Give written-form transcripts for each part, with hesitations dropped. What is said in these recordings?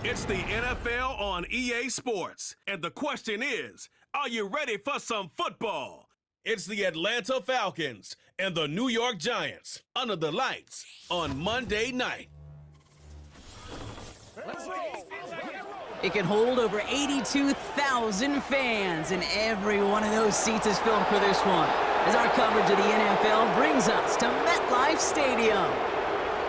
It's the NFL on EA Sports. And the question is, are you ready for some football? It's the Atlanta Falcons and the New York Giants under the lights on Monday night. It can hold over 82,000 fans, and every one of those seats is filled for this one, as our coverage of the NFL brings us to MetLife Stadium.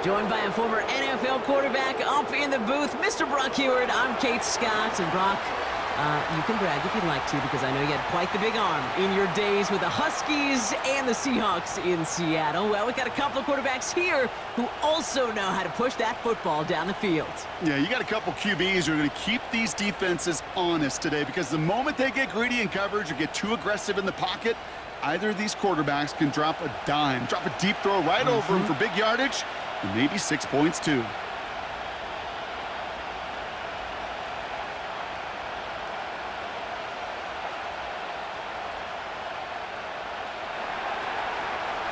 Joined by a former NFL quarterback up in the booth, Mr. Brock Heward. I'm Kate Scott, and Brock, you can brag if you'd like to, because I know you had quite the big arm in your days with the Huskies and the Seahawks in Seattle. Well, we've got a couple of quarterbacks here who also know how to push that football down the field. Yeah, you got a couple QBs who are going to keep these defenses honest today, because the moment they get greedy in coverage or get too aggressive in the pocket, either of these quarterbacks can drop a dime, drop a deep throw right over them for big yardage, and maybe 6 points too.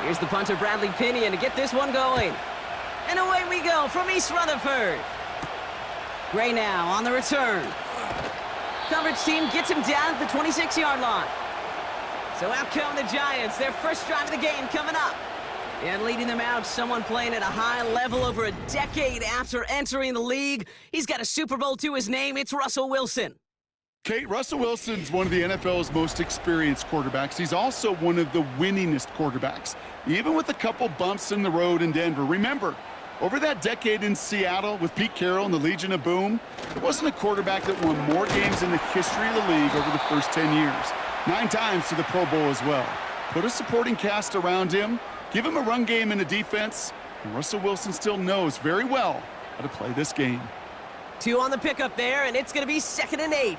Here's the punter, Bradley Pinion, to get this one going. And away we go from East Rutherford. Gray now on the return. Coverage team gets him down at the 26-yard line. So out come the Giants, their first drive of the game coming up. And leading them out, someone playing at a high level over a decade after entering the league. He's got a Super Bowl to his name. It's Russell Wilson. Kate, Russell Wilson's one of the NFL's most experienced quarterbacks. He's also one of the winningest quarterbacks, even with a couple bumps in the road in Denver. Remember, over that decade in Seattle with Pete Carroll and the Legion of Boom, there wasn't a quarterback that won more games in the history of the league over the first 10 years. 9 times to the Pro Bowl as well. Put a supporting cast around him, give him a run game and a defense, and Russell Wilson still knows very well how to play this game. 2 on the pickup there, and it's going to be 2nd and 8.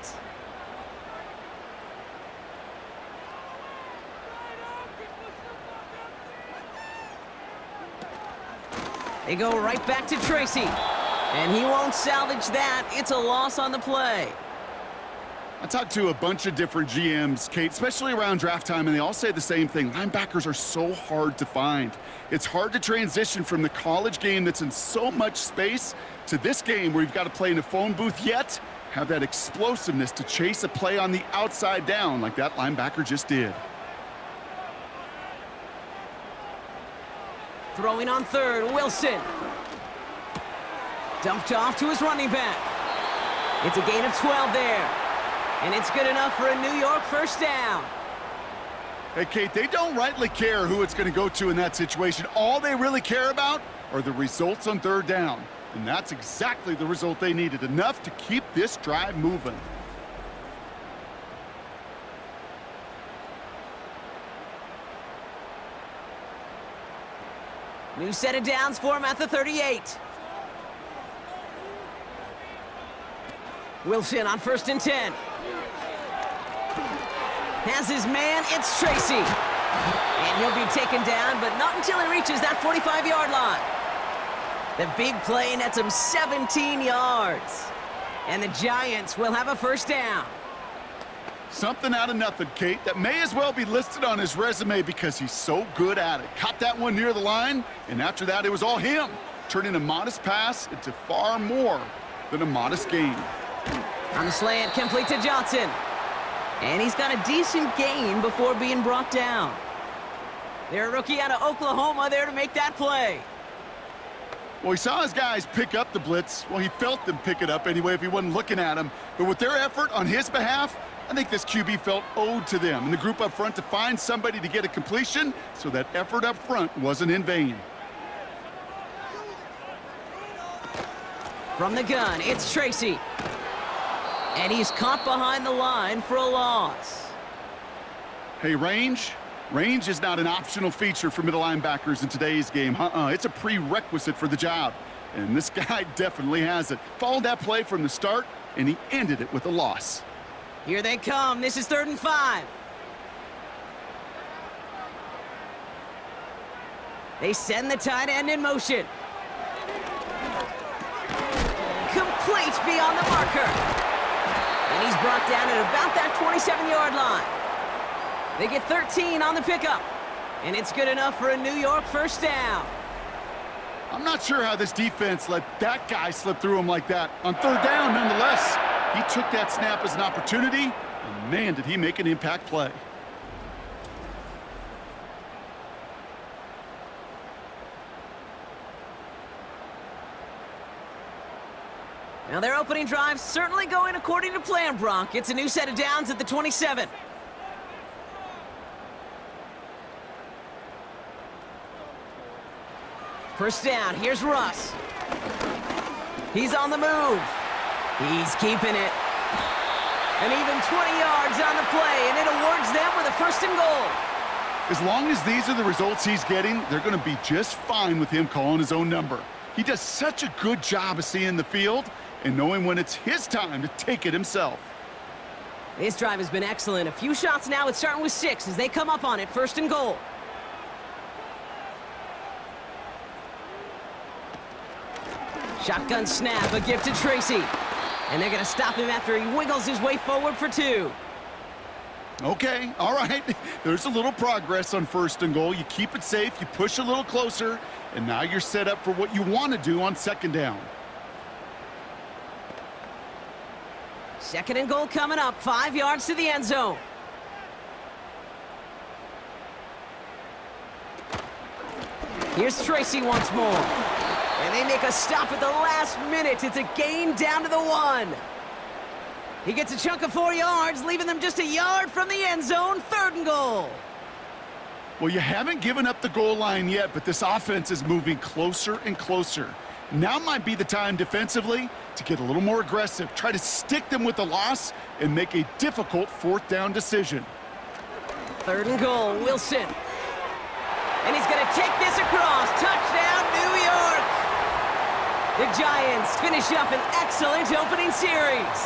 They go right back to Tracy, and he won't salvage that. It's a loss on the play. I talked to a bunch of different GMs, Kate, especially around draft time, and they all say the same thing. Linebackers are so hard to find. It's hard to transition from the college game that's in so much space to this game where you've got to play in a phone booth, yet have that explosiveness to chase a play on the outside down like that linebacker just did. Throwing on 3rd, Wilson. Dumped off to his running back. It's a gain of 12 there. And it's good enough for a New York first down. Hey, Kate, they don't rightly care who it's going to go to in that situation. All they really care about are the results on 3rd down. And that's exactly the result they needed, enough to keep this drive moving. New set of downs for him at the 38. Wilson on 1st and 10. Has his man, it's Tracy. And he'll be taken down, but not until he reaches that 45-yard line. The big play nets him 17 yards. And the Giants will have a first down. Something out of nothing, Kate, that may as well be listed on his resume because he's so good at it. Caught that one near the line, and after that, it was all him, turning a modest pass into far more than a modest gain. On the slant, complete to Johnson. And he's got a decent gain before being brought down. They're a rookie out of Oklahoma there to make that play. Well, he saw his guys pick up the blitz. Well, he felt them pick it up anyway if he wasn't looking at him. But with their effort on his behalf, I think this QB felt owed to them and the group up front to find somebody to get a completion, so that effort up front wasn't in vain. From the gun, it's Tracy. And he's caught behind the line for a loss. Hey, range is not an optional feature for middle linebackers in today's game. It's a prerequisite for the job. And this guy definitely has it. Followed that play from the start, and he ended it with a loss. Here they come. This is 3rd and 5. They send the tight end in motion. Complete beyond the marker. And he's brought down at about that 27-yard line. They get 13 on the pickup. And it's good enough for a New York first down. I'm not sure how this defense let that guy slip through him like that. On third down, nonetheless, he took that snap as an opportunity, and man, did he make an impact play. Now their opening drive certainly going according to plan, Bronk. It's a new set of downs at the 27. First down, here's Russ. He's on the move. He's keeping it. And even 20 yards on the play, and it awards them with a first and goal. As long as these are the results he's getting, they're going to be just fine with him calling his own number. He does such a good job of seeing the field and knowing when it's his time to take it himself. This drive has been excellent. A few shots now. It's starting with 6 as they come up on it. First and goal. Shotgun snap, a gift to Tracy. And they're going to stop him after he wiggles his way forward for 2. Okay, all right. There's a little progress on first and goal. You keep it safe, you push a little closer, and now you're set up for what you want to do on second down. Second and goal coming up, 5 yards to the end zone. Here's Tracy once more. And they make a stop at the last minute. It's a gain down to the 1. He gets a chunk of 4 yards, leaving them just a yard from the end zone. Third and goal. Well, you haven't given up the goal line yet, but this offense is moving closer and closer. Now might be the time defensively to get a little more aggressive, try to stick them with the loss, and make a difficult fourth down decision. Third and goal, Wilson. And he's going to take this across. Touchdown, New York. The Giants finish up an excellent opening series.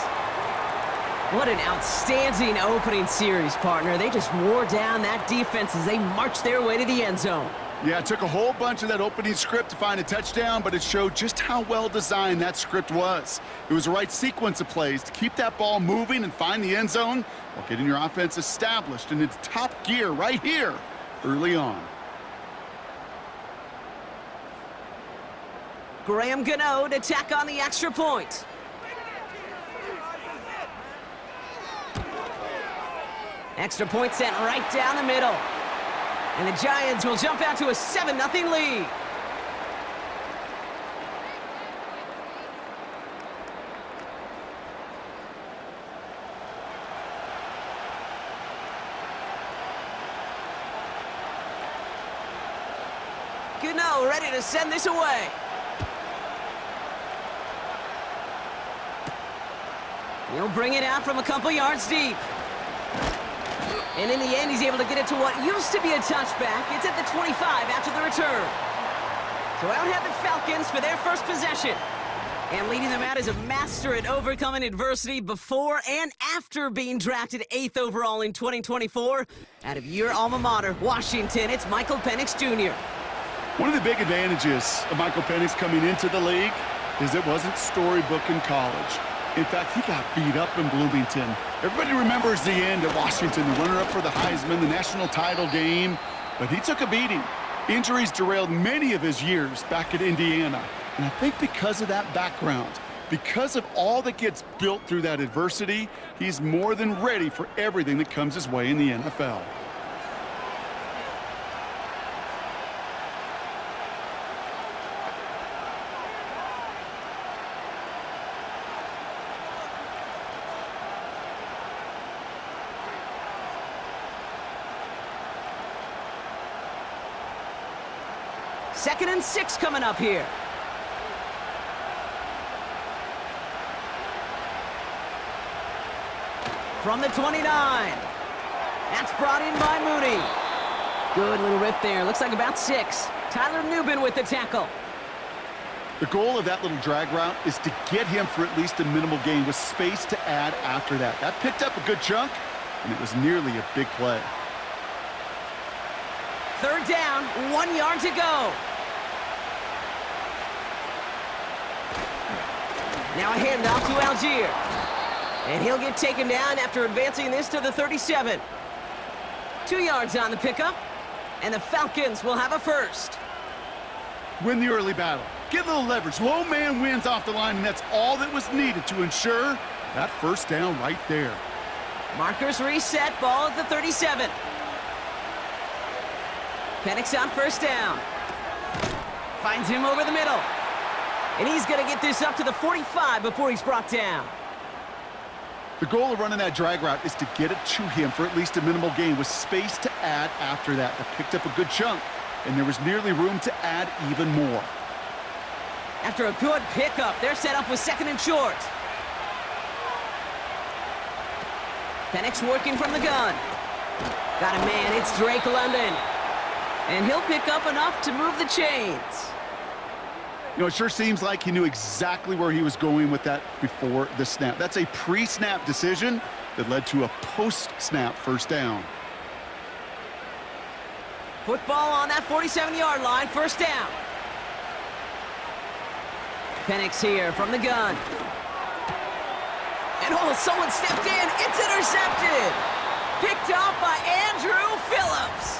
What an outstanding opening series, partner. They just wore down that defense as they marched their way to the end zone. Yeah, it took a whole bunch of that opening script to find a touchdown, but it showed just how well designed that script was. It was the right sequence of plays to keep that ball moving and find the end zone while getting your offense established in its top gear right here early on. Graham Gano to tack on the extra point. Extra point sent right down the middle. And the Giants will jump out to a 7-0 lead. Gano ready to send this away. He'll bring it out from a couple yards deep. And in the end, he's able to get it to what used to be a touchback. It's at the 25 after the return. So out have the Falcons for their first possession. And leading them out is a master at overcoming adversity before and after being drafted 8th overall in 2024. Out of your alma mater, Washington, it's Michael Penix Jr. One of the big advantages of Michael Penix coming into the league is it wasn't storybook in college. In fact, he got beat up in Bloomington. Everybody remembers the end at Washington, the runner-up for the Heisman, the national title game. But he took a beating. Injuries derailed many of his years back at Indiana. And I think because of that background, because of all that gets built through that adversity, he's more than ready for everything that comes his way in the NFL. Second and 6 coming up here. From the 29. That's brought in by Mooney. Good little rip there. Looks like about 6. Tyler Nubin with the tackle. The goal of that little drag route is to get him for at least a minimal gain with space to add after that. That picked up a good chunk, and it was nearly a big play. Third down, 1 yard to go. Now a handoff to Algier. And he'll get taken down after advancing this to the 37. 2 yards on the pickup, and the Falcons will have a first. win the early battle. Get a little leverage. Low man wins off the line, and that's all that was needed to ensure that first down right there. Markers reset, ball at the 37. Penix on first down. Finds him over the middle. And he's going to get this up to the 45 before he's brought down. The goal of running that drag route is to get it to him for at least a minimal gain with space to add after that. They picked up a good chunk, and there was nearly room to add even more. After a good pickup, they're set up with 2nd and short. Penix working from the gun. Got a man, it's Drake London. And he'll pick up enough to move the chains. You know, it sure seems like he knew exactly where he was going with that before the snap. That's a pre-snap decision that led to a post-snap first down. Football on that 47-yard line, first down. Penix here from the gun. And oh, someone stepped in. It's intercepted. Picked off by Andrew Phillips.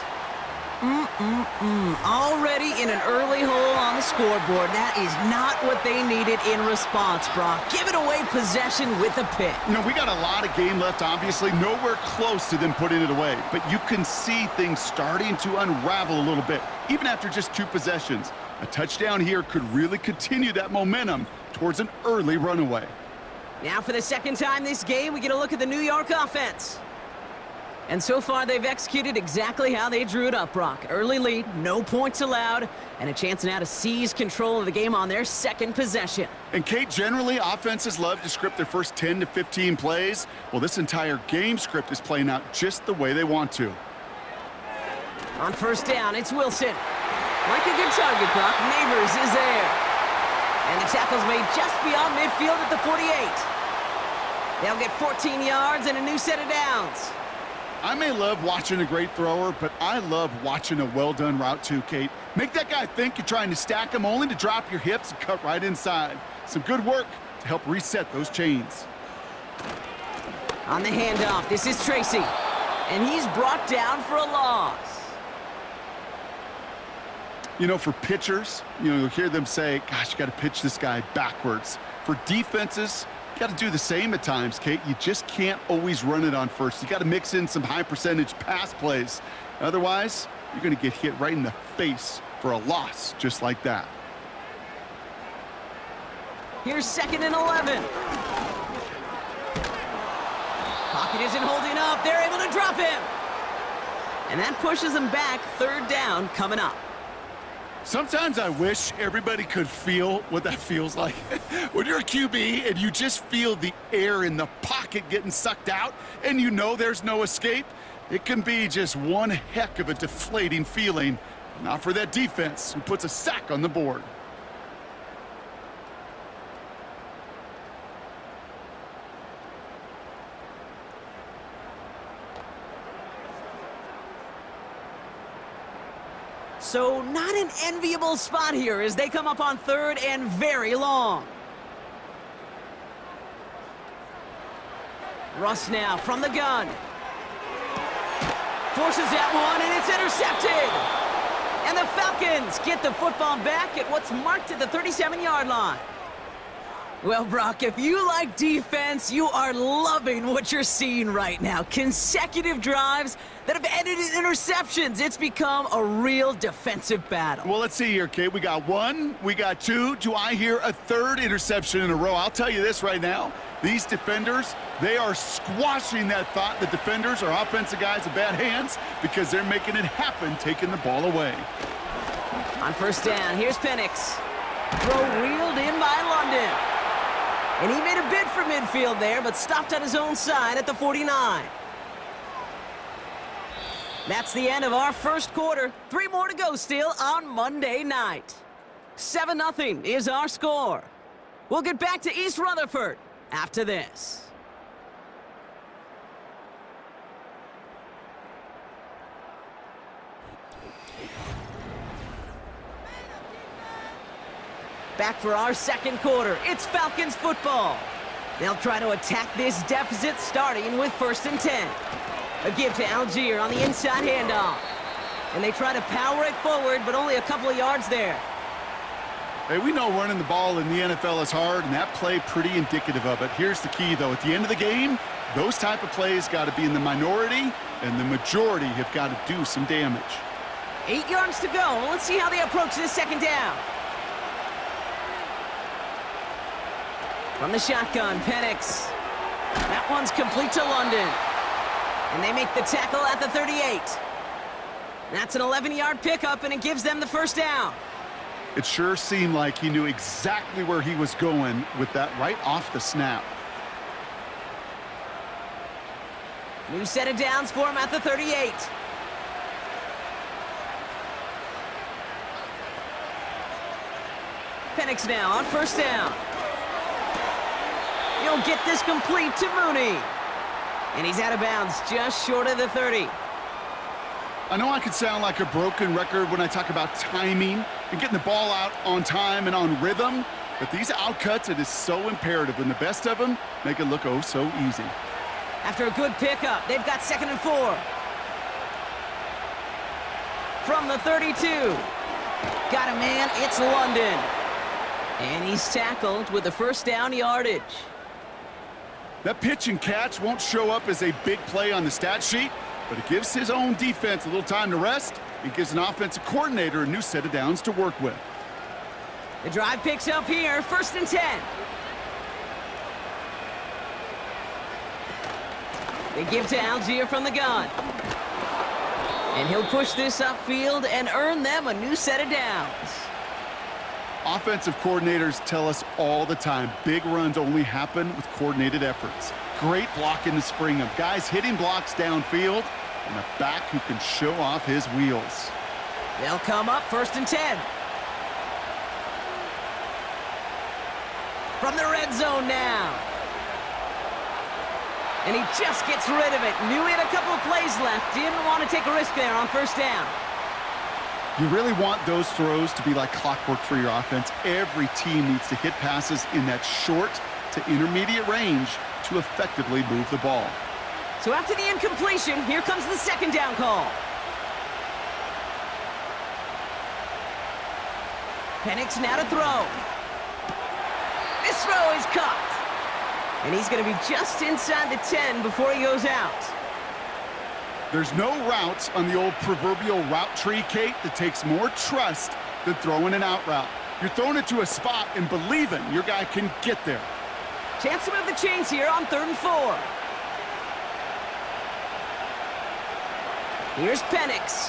Already in an early hole on the scoreboard. That is not what they needed in response, Brock. Giving away possession with a pick. You know, we got a lot of game left, obviously. Nowhere close to them putting it away. But you can see things starting to unravel a little bit, even after just 2 possessions. A touchdown here could really continue that momentum towards an early runaway. Now for the second time this game, we get a look at the New York offense. And so far, they've executed exactly how they drew it up, Brock. Early lead, no points allowed, and a chance now to seize control of the game on their second possession. And, Kate, generally, offenses love to script their first 10 to 15 plays. Well, this entire game script is playing out just the way they want to. On first down, it's Wilson. Like a good target, Brock. Neighbors is there. And the tackle's made just beyond midfield at the 48. They'll get 14 yards and a new set of downs. I may love watching a great thrower, but I love watching a well-done route too, Kate. Make that guy think you're trying to stack him only to drop your hips and cut right inside. Some good work to help reset those chains. On the handoff, this is Tracy. And he's brought down for a loss. You know, for pitchers, you'll hear them say, gosh, you got to pitch this guy backwards. For defenses, you got to do the same at times, Kate. You just can't always run it on first. You got to mix in some high-percentage pass plays. Otherwise, you're going to get hit right in the face for a loss just like that. Here's 2nd and 11. Pocket isn't holding up. They're able to drop him. And that pushes them back. 3rd down coming up. Sometimes I wish everybody could feel what that feels like. When you're a QB and you just feel the air in the pocket getting sucked out and you know there's no escape, it can be just one heck of a deflating feeling. Not for that defense who puts a sack on the board. So not an enviable spot here as they come up on 3rd and very long. Russ now from the gun. Forces that one, and it's intercepted. And the Falcons get the football back at what's marked at the 37-yard line. Well, Brock, if you like defense, you are loving what you're seeing right now. Consecutive drives that have ended in interceptions. It's become a real defensive battle. Well, let's see here, Kate. We got 1, we got 2. Do I hear a 3rd interception in a row? I'll tell you this right now. These defenders, they are squashing that thought. The defenders are offensive guys in bad hands because they're making it happen, taking the ball away. On first down, here's Penix. Throw reeled in by London. And he made a bid for midfield there, but stopped on his own side at the 49. That's the end of our first quarter. 3 more to go still on Monday night. 7-0 is our score. We'll get back to East Rutherford after this. Back for our second quarter. It's Falcons football. They'll try to attack this deficit starting with 1st and 10. A give to Algier on the inside handoff. And they try to power it forward, but only a couple of yards there. Hey, we know running the ball in the NFL is hard, and that play pretty indicative of it. Here's the key, though. At the end of the game, those type of plays got to be in the minority, and the majority have got to do some damage. 8 yards to go. Let's see how they approach this second down. From the shotgun, Penix. That one's complete to London. And they make the tackle at the 38. That's an 11-yard pickup, and it gives them the first down. It sure seemed like he knew exactly where he was going with that right off the snap. New set of downs for him at the 38. Penix now on first down. He'll get this complete to Mooney. And he's out of bounds just short of the 30. I know I could sound like a broken record when I talk about timing and getting the ball out on time and on rhythm, but these outcuts, it is so imperative, and the best of them make it look oh so easy. After a good pickup, they've got 2nd and 4. From the 32. Got a man, it's London. And he's tackled with the first down yardage. That pitch and catch won't show up as a big play on the stat sheet, but it gives his own defense a little time to rest. It gives an offensive coordinator a new set of downs to work with. The drive picks up here, 1st and 10. They give to Algier from the gun. And he'll push this upfield and earn them a new set of downs. Offensive coordinators tell us all the time, big runs only happen with coordinated efforts. Great block in the spring of guys hitting blocks downfield and a back who can show off his wheels. They'll come up 1st and 10. From the red zone now. And he just gets rid of it. Knew he had a couple of plays left. Didn't want to take a risk there on first down. You really want those throws to be like clockwork for your offense. Every team needs to hit passes in that short to intermediate range to effectively move the ball. So after the incompletion, here comes the 2nd down call. Penix now to throw. This throw is caught. And he's going to be just inside the 10 before he goes out. There's no route on the old proverbial route tree, Kate, that takes more trust than throwing an out route. You're throwing it to a spot and believing your guy can get there. Chance to move the chains here on 3rd and 4. Here's Penix.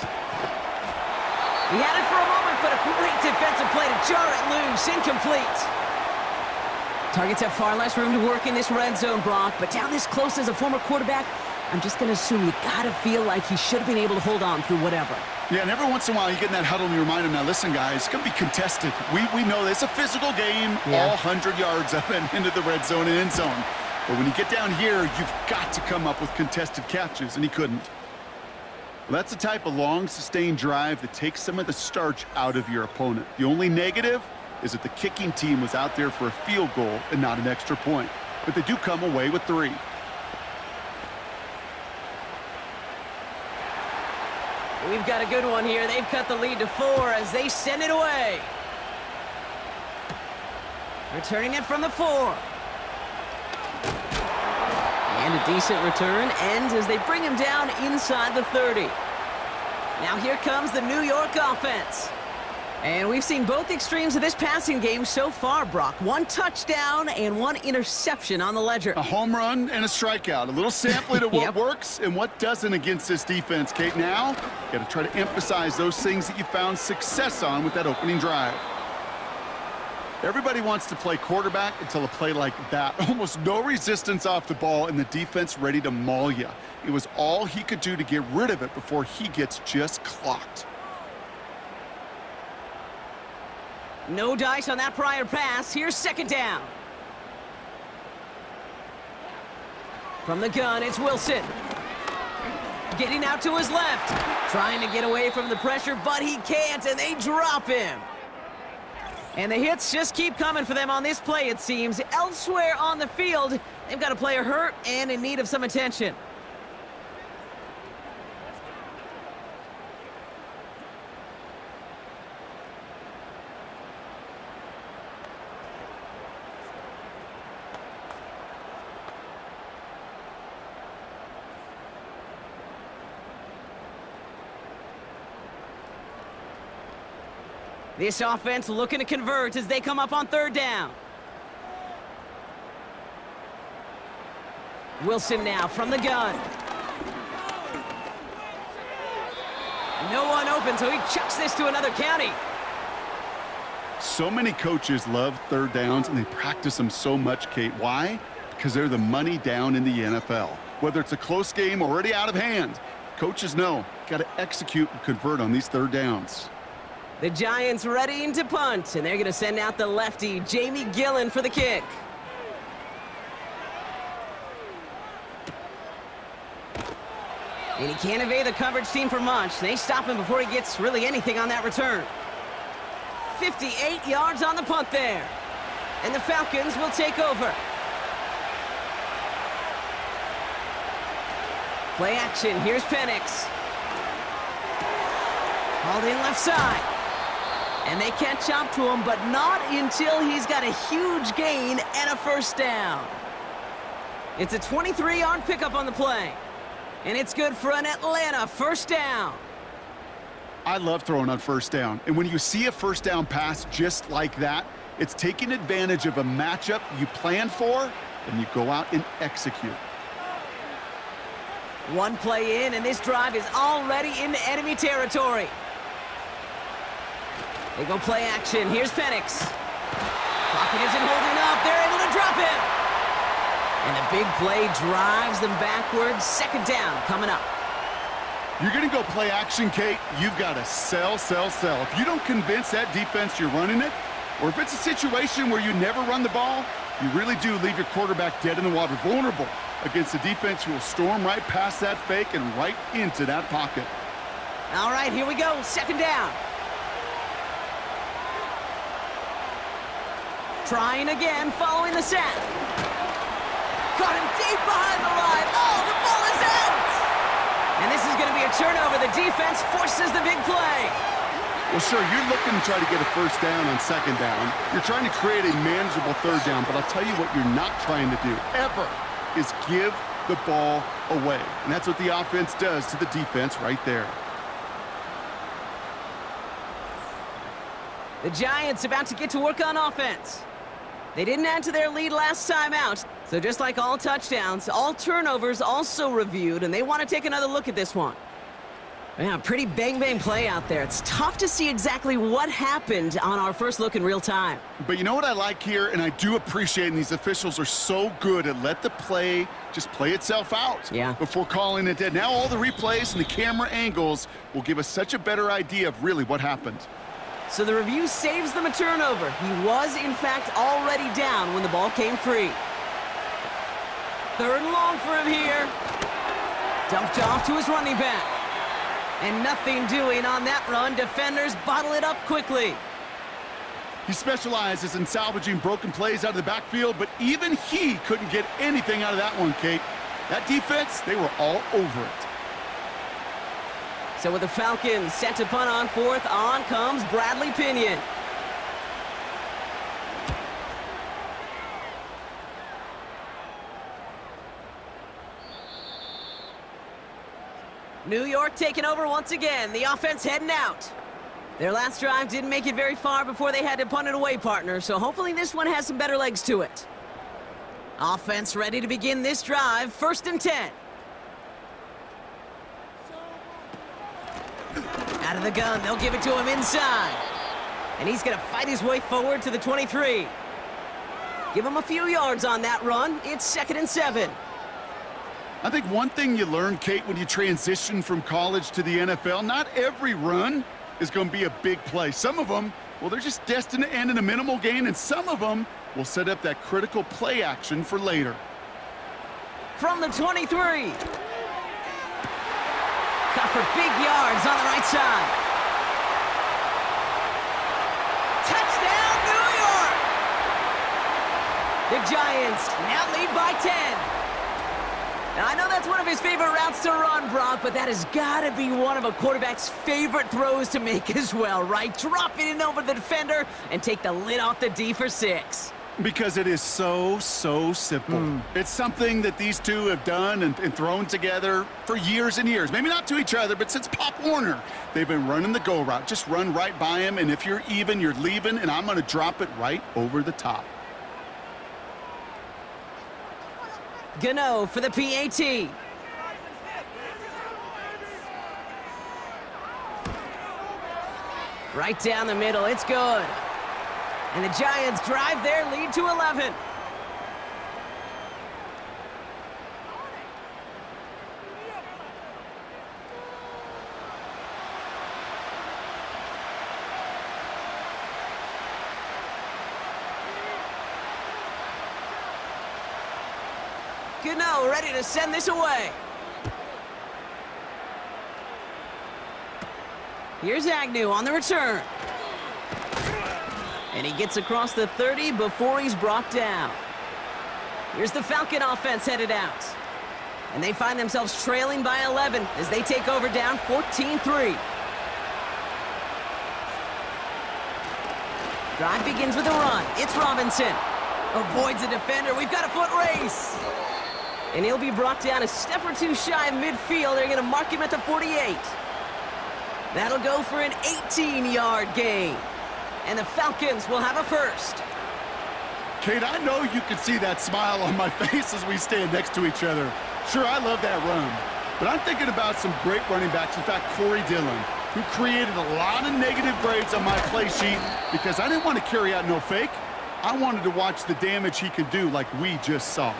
He had it for a moment, but a great defensive play to jar it loose. Incomplete. Targets have far less room to work in this red zone, Brock, but down this close as a former quarterback, I'm just going to assume you got to feel like he should have been able to hold on through whatever. Yeah, and every once in a while you get in that huddle and you remind him, now listen, guys, it's going to be contested. We know this. It's a physical game, all 100 yards up and into the red zone and end zone. But when you get down here, you've got to come up with contested catches, and he couldn't. Well, that's the type of long, sustained drive that takes some of the starch out of your opponent. The only negative is that the kicking team was out there for a field goal and not an extra point. But they do come away with 3. We've got a good one here. They've cut the lead to 4 as they send it away. Returning it from the 4. And a decent return ends as they bring him down inside the 30. Now here comes the New York offense. And we've seen both extremes of this passing game so far, Brock. 1 touchdown and 1 interception on the ledger. A home run and a strikeout. A little sampling of what works and what doesn't against this defense, Kate. Now, you got to try to emphasize those things that you found success on with that opening drive. Everybody wants to play quarterback until a play like that. Almost no resistance off the ball and the defense ready to maul you. It was all he could do to get rid of it before he gets just clocked. No dice on that prior pass. Here's 2nd down. From the gun, it's Wilson. Getting out to his left. Trying to get away from the pressure, but he can't, and they drop him. And the hits just keep coming for them on this play, it seems. Elsewhere on the field, they've got a player hurt and in need of some attention. This offense looking to convert as they come up on third down. Wilson now from the gun. No one open, so he chucks this to another county. So many coaches love third downs, and they practice them so much, Kate. Why? Because they're the money down in the NFL. Whether it's a close game already out of hand, coaches know, got to execute and convert on these third downs. The Giants readying to punt, and they're going to send out the lefty, Jamie Gillen, for the kick. And he can't evade the coverage team for much. They stop him before he gets really anything on that return. 58 yards on the punt there. And the Falcons will take over. Play action. Here's Penix. Hauled in left side. And they catch up to him, but not until he's got a huge gain and a first down. It's a 23-yard pickup on the play. And it's good for an Atlanta first down. I love throwing on first down. And when you see a first down pass just like that, it's taking advantage of a matchup you plan for, and you go out and execute. One play in, and this drive is already into enemy territory. They go play action. Here's Penix. Pocket isn't holding up. They're able to drop him. And the big play drives them backwards. Second down coming up. You're going to go play action, Kate. You've got to sell, sell, sell. If you don't convince that defense you're running it, or if it's a situation where you never run the ball, you really do leave your quarterback dead in the water, vulnerable against a defense who will storm right past that fake and right into that pocket. All right, here we go. Second down. Trying again, following the sack. Caught him deep behind the line. Oh, the ball is out! And this is going to be a turnover. The defense forces the big play. Well, sure, you're looking to try to get a first down on second down. You're trying to create a manageable third down, but I'll tell you what you're not trying to do, ever, is give the ball away. And that's what the offense does to the defense right there. The Giants about to get to work on offense. They didn't add to their lead last time out. So just like all touchdowns, all turnovers also reviewed, and they want to take another look at this one. Yeah, pretty bang-bang play out there. It's tough to see exactly what happened on our first look in real time. But you know what I like here, and I do appreciate, and these officials are so good at let the play just play itself out before calling it dead. Now all the replays and the camera angles will give us such a better idea of really what happened. So the review saves them a turnover. He was, in fact, already down when the ball came free. Third and long for him here. Dumped off to his running back. And nothing doing on that run. Defenders bottle it up quickly. He specializes in salvaging broken plays out of the backfield, but even he couldn't get anything out of that one, Kate. That defense, they were all over it. So with the Falcons set to punt on fourth, on comes Bradley Pinion. New York taking over once again. The offense heading out. Their last drive didn't make it very far before they had to punt it away, partner, so hopefully this one has some better legs to it. Offense ready to begin this drive. First and 10. Out of the gun, they'll give it to him inside. And he's going to fight his way forward to the 23. Give him a few yards on that run. It's second and 7. I think one thing you learn, Kate, when you transition from college to the NFL, not every run is going to be a big play. Some of them, well, they're just destined to end in a minimal gain, and some of them will set up that critical play action for later. From the 23. Cut for big yards on the right side. Touchdown, New York! The Giants now lead by 10. Now, I know that's one of his favorite routes to run, Brock, but that has got to be one of a quarterback's favorite throws to make as well, right? Drop it in over the defender and take the lid off the D for 6. Because it is so simple. It's something that these two have done and thrown together for years and years. Maybe not to each other, but since Pop Warner. They've been running the go route. Just run right by him, and if you're even, you're leaving, and I'm going to drop it right over the top. Gano for the PAT. Right down the middle, it's good. And the Giants drive their lead to 11. Gano ready to send this away. Here's Agnew on the return. And he gets across the 30 before he's brought down. Here's the Falcon offense headed out. And they find themselves trailing by 11 as they take over down 14-3. Drive begins with a run. It's Robinson. Avoids the defender. We've got a foot race. And he'll be brought down a step or two shy of midfield. They're going to mark him at the 48. That'll go for an 18-yard gain. And the Falcons will have a first. Kate, I know you can see that smile on my face as we stand next to each other. Sure, I love that run. But I'm thinking about some great running backs. In fact, Corey Dillon, who created a lot of negative grades on my play sheet because I didn't want to carry out no fake. I wanted to watch the damage he could do like we just saw.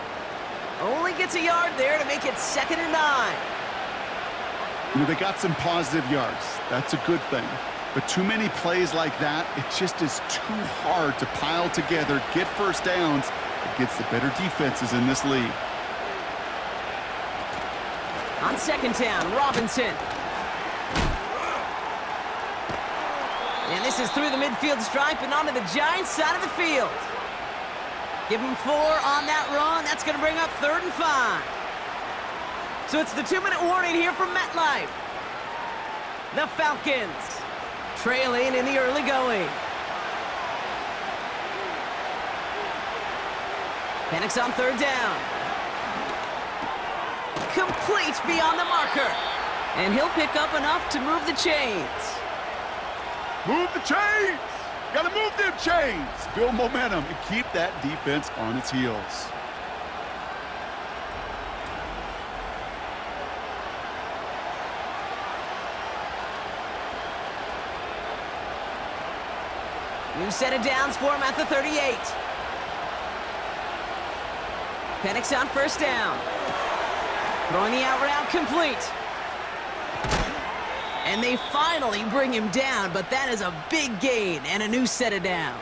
Only gets a yard there to make it 2nd and 9. You know, they got some positive yards. That's a good thing. But too many plays like that, it just is too hard to pile together, get first downs against the better defenses in this league. On 2nd down, Robinson. And this is through the midfield stripe and onto the Giants side of the field. Give him 4 on that run. That's going to bring up 3rd and 5. So it's the 2-minute warning here from MetLife. The Falcons trailing in the early going. Penix on 3rd down. Complete beyond the marker. And he'll pick up enough to move the chains. Move the chains! Gotta move them chains! Build momentum and keep that defense on its heels. New set of downs for him at the 38. Penix on 1st down. Throwing the out route complete. And they finally bring him down, but that is a big gain and a new set of downs.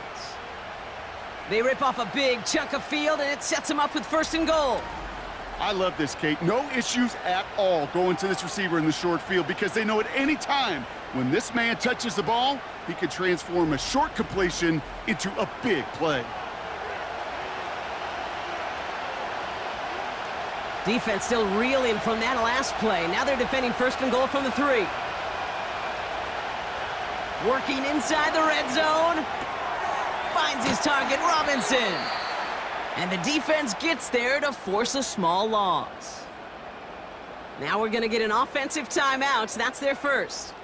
They rip off a big chunk of field, and it sets him up with 1st and goal. I love this, Kate. No issues at all going to this receiver in the short field because they know at any time when this man touches the ball, he can transform a short completion into a big play. Defense still reeling from that last play. Now they're defending 1st and goal from the 3. Working inside the red zone. Finds his target, Robinson. And the defense gets there to force a small loss. Now we're going to get an offensive timeout. That's their first.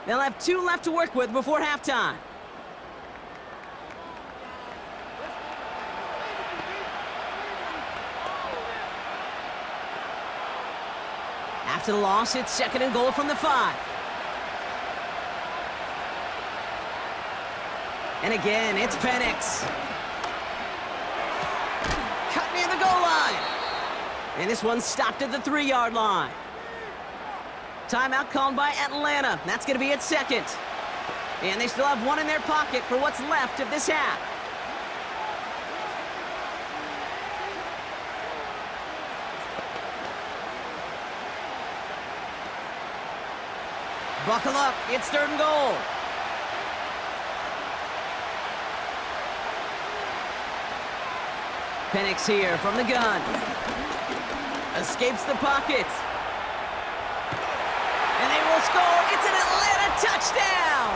They'll have 2 left to work with before halftime. After the loss, it's 2nd and goal from the 5. And again, it's Penix. Cut near the goal line. And this one's stopped at the 3-yard line. Timeout called by Atlanta. That's going to be at 2nd. And they still have 1 in their pocket for what's left of this half. Buckle up. It's 3rd and goal. Penix here from the gun. Escapes the pocket. And they will score. It's an Atlanta touchdown.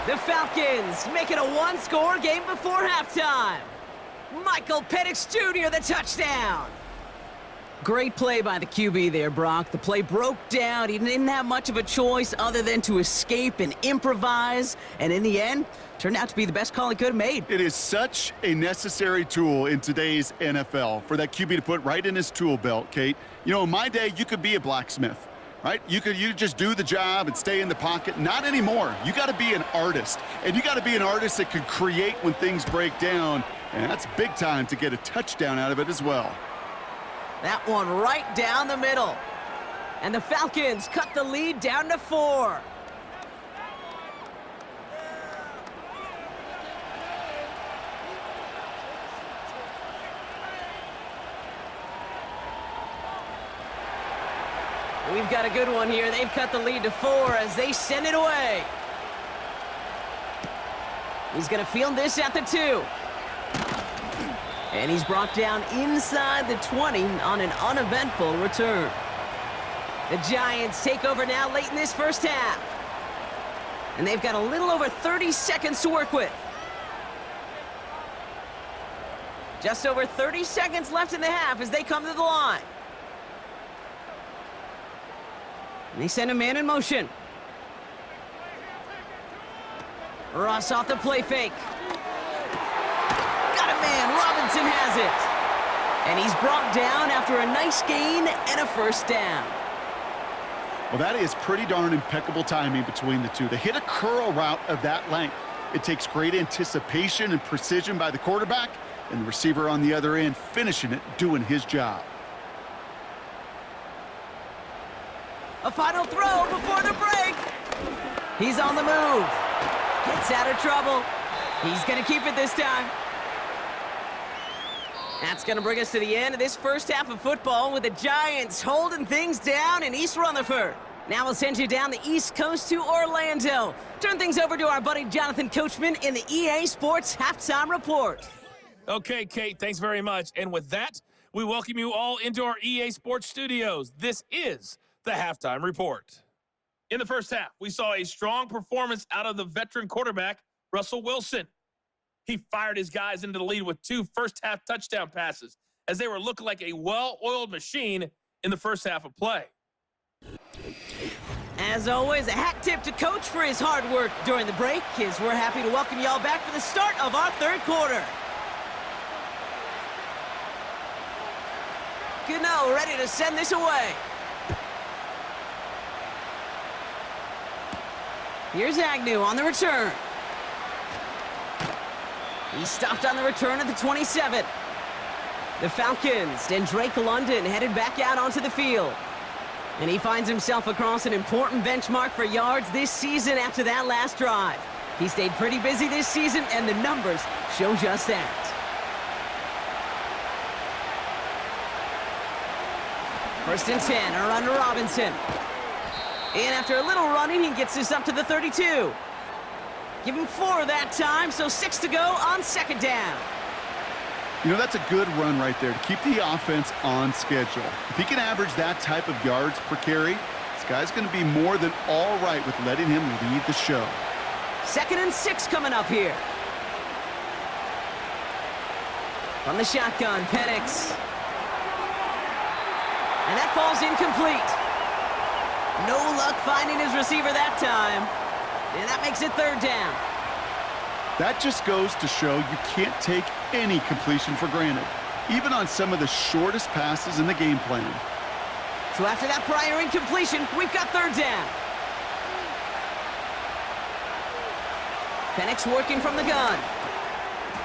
The Falcons make it a one-score game before halftime. Michael Penix Jr. the touchdown. Great play by the QB there, Brock. The play broke down. He didn't have much of a choice other than to escape and improvise. And in the end, turned out to be the best call he could have made. It is such a necessary tool in today's NFL for that QB to put right in his tool belt, Kate. You know, in my day, you could be a blacksmith, right? You just do the job and stay in the pocket. Not anymore. You got to be an artist. And you got to be an artist that can create when things break down. And that's big time to get a touchdown out of it as well. That one right down the middle. And the Falcons cut the lead down to 4. We've got a good one here. They've cut the lead to 4 as they send it away. He's going to field this at the 2. And he's brought down inside the 20 on an uneventful return. The Giants take over now late in this first half. And they've got a little over 30 seconds to work with. Just over 30 seconds left in the half as they come to the line. And they send a man in motion. Ross off the play fake. Got a man. Robinson has it. And he's brought down after a nice gain and a first down. Well, that is pretty darn impeccable timing between the two. To hit a curl route of that length, it takes great anticipation and precision by the quarterback, and the receiver on the other end finishing it, doing his job. A final throw before the break. He's on the move. Gets out of trouble. He's going to keep it this time. That's going to bring us to the end of this first half of football with the Giants holding things down in East Rutherford. Now we'll send you down the East Coast to Orlando. Turn things over to our buddy Jonathan Coachman in the EA Sports Halftime Report. Okay, Kate, thanks very much. And with that, we welcome you all into our EA Sports studios. This is the Halftime Report. In the first half, we saw a strong performance out of the veteran quarterback, Russell Wilson. He fired his guys into the lead with 2 first-half touchdown passes as they were looking like a well-oiled machine in the first half of play. As always, a hat tip to Coach for his hard work during the break, as we're happy to welcome you all back for the start of our third quarter. Gano ready to send this away. Here's Agnew on the return. He's stopped on the return at the 27. The Falcons and Drake London headed back out onto the field. And he finds himself across an important benchmark for yards this season after that last drive. He stayed pretty busy this season, and the numbers show just that. First and 10, a run to Robinson. And after a little running, he gets this up to the 32. Give him 4 that time, so 6 to go on second down. You know, that's a good run right there to keep the offense on schedule. If he can average that type of yards per carry, this guy's going to be more than all right with letting him lead the show. 2nd and 6 coming up here. From the shotgun, Penix. And that falls incomplete. No luck finding his receiver that time. And that makes it 3rd down. That just goes to show you can't take any completion for granted, even on some of the shortest passes in the game plan. So after that prior incompletion, we've got 3rd down. Penix working from the gun.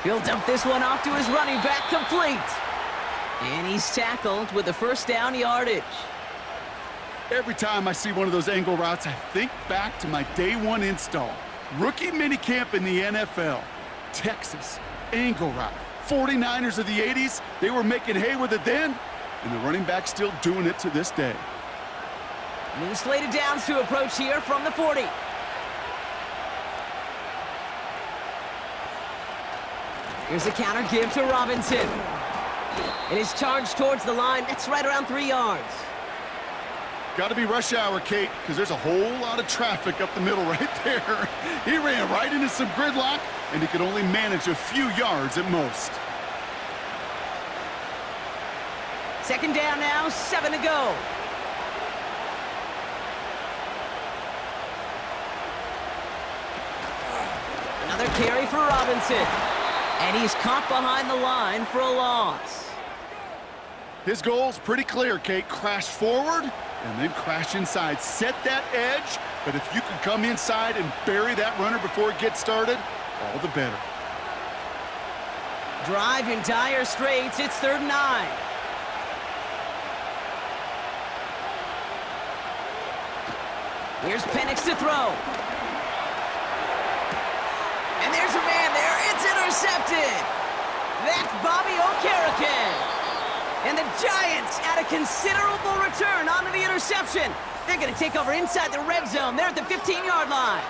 He'll dump this one off to his running back, complete. And he's tackled with the first down yardage. Every time I see one of those angle routes, I think back to my day 1 install. Rookie minicamp in the NFL. Texas, angle route. 49ers of the 80s, they were making hay with it then, and the running back's still doing it to this day. New slated downs to approach here from the 40. Here's a counter give to Robinson. It is charged towards the line. That's right around 3 yards. Got to be rush hour, Kate, because there's a whole lot of traffic up the middle right there. He ran right into some gridlock, and he could only manage a few yards at most. Second down now, 7 to go. Another carry for Robinson. And he's caught behind the line for a loss. His goal's pretty clear, Kate. Crash forward and then crash inside. Set that edge, but if you can come inside and bury that runner before it gets started, all the better. Drive in dire straits. It's 3rd and 9. Here's Penix to throw. And there's a man there. It's intercepted. That's Bobby Okereke. And the Giants add a considerable return onto the interception. They're going to take over inside the red zone. They're at the 15-yard line.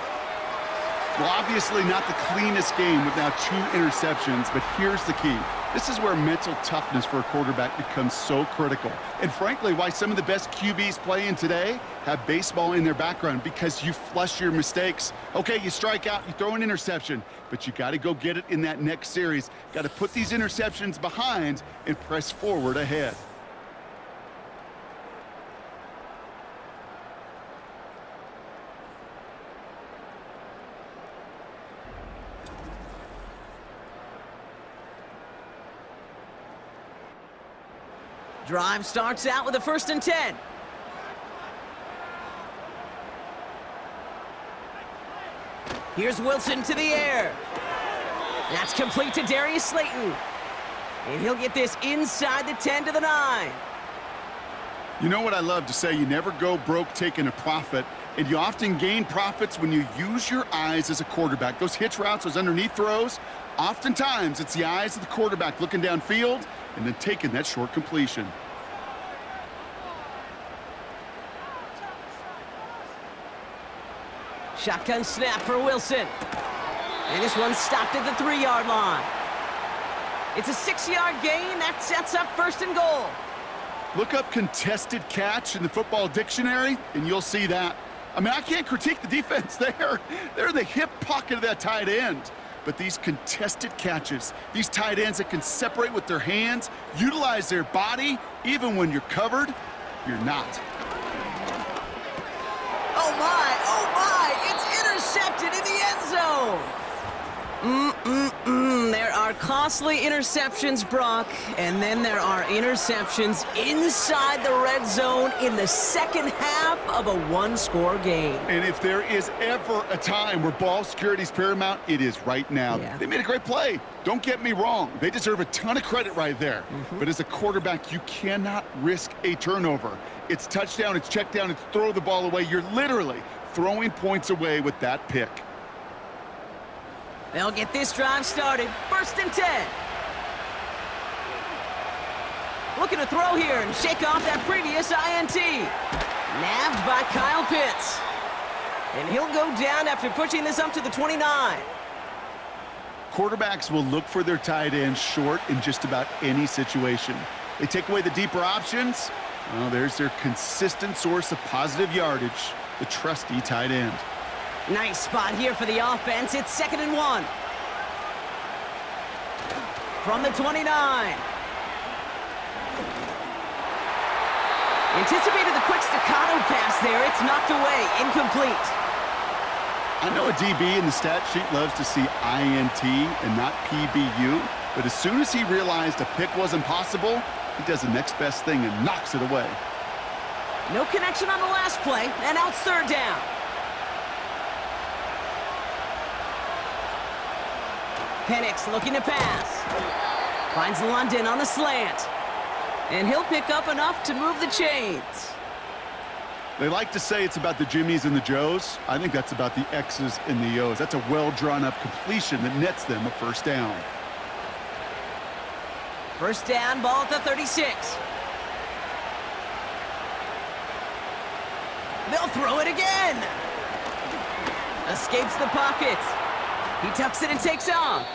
Well, obviously not the cleanest game with now 2 interceptions, but here's the key. This is where mental toughness for a quarterback becomes so critical. And frankly, why some of the best QBs playing today have baseball in their background, because you flush your mistakes. Okay, you strike out, you throw an interception, but you got to go get it in that next series. Got to put these interceptions behind and press forward ahead. Drive starts out with a 1st and 10. Here's Wilson to the air. That's complete to Darius Slayton. And he'll get this inside the 10 to the 9. You know what I love to say? You never go broke taking a profit, and you often gain profits when you use your eyes as a quarterback. Those hitch routes, those underneath throws, oftentimes it's the eyes of the quarterback looking downfield and then taking that short completion. Shotgun snap for Wilson. And this one stopped at the 3-yard line. It's a 6-yard gain. That sets up 1st and goal. Look up contested catch in the football dictionary, and you'll see that. I mean, I can't critique the defense there. They're in the hip pocket of that tight end. But these contested catches, these tight ends that can separate with their hands, utilize their body, even when you're covered, you're not. Oh my, it's intercepted in the end zone. There are costly interceptions, Brock, and then there are interceptions inside the red zone in the second half of a 1-score game. And if there is ever a time where ball security is paramount, it is right now. Yeah. They made a great play. Don't get me wrong. They deserve a ton of credit right there. But as a quarterback, you cannot risk a turnover. It's touchdown, it's check down, it's throw the ball away. You're literally throwing points away with that pick. They'll get this drive started. 1st and 10. Looking to throw here and shake off that previous INT. Nabbed by Kyle Pitts. And he'll go down after pushing this up to the 29. Quarterbacks will look for their tight end short in just about any situation. They take away the deeper options. Well, there's their consistent source of positive yardage, the trusty tight end. Nice spot here for the offense. It's 2nd and 1. From the 29. Anticipated the quick staccato pass there. It's knocked away. Incomplete. I know a DB in the stat sheet loves to see INT and not PBU, but as soon as he realized a pick wasn't possible, he does the next best thing and knocks it away. No connection on the last play, and now it's 3rd down. Penix looking to pass. Finds London on the slant. And he'll pick up enough to move the chains. They like to say it's about the Jimmies and the Joes. I think that's about the X's and the O's. That's a well-drawn-up completion that nets them a 1st down. 1st down, ball at the 36. They'll throw it again. Escapes the pocket. He tucks it and takes off.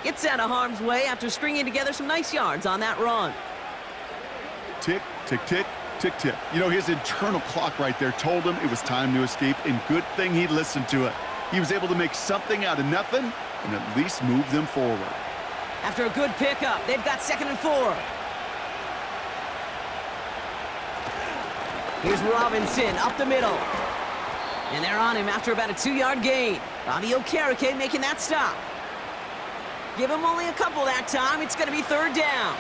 Gets out of harm's way after stringing together some nice yards on that run. Tick, tick, tick, tick, tick. You know, his internal clock right there told him it was time to escape, and good thing he listened to it. He was able to make something out of nothing and at least move them forward. After a good pickup, they've got 2nd and 4. Here's Robinson up the middle. And they're on him after about a 2-yard gain. Bobby Okereke making that stop. Give him only a couple that time. It's going to be 3rd down.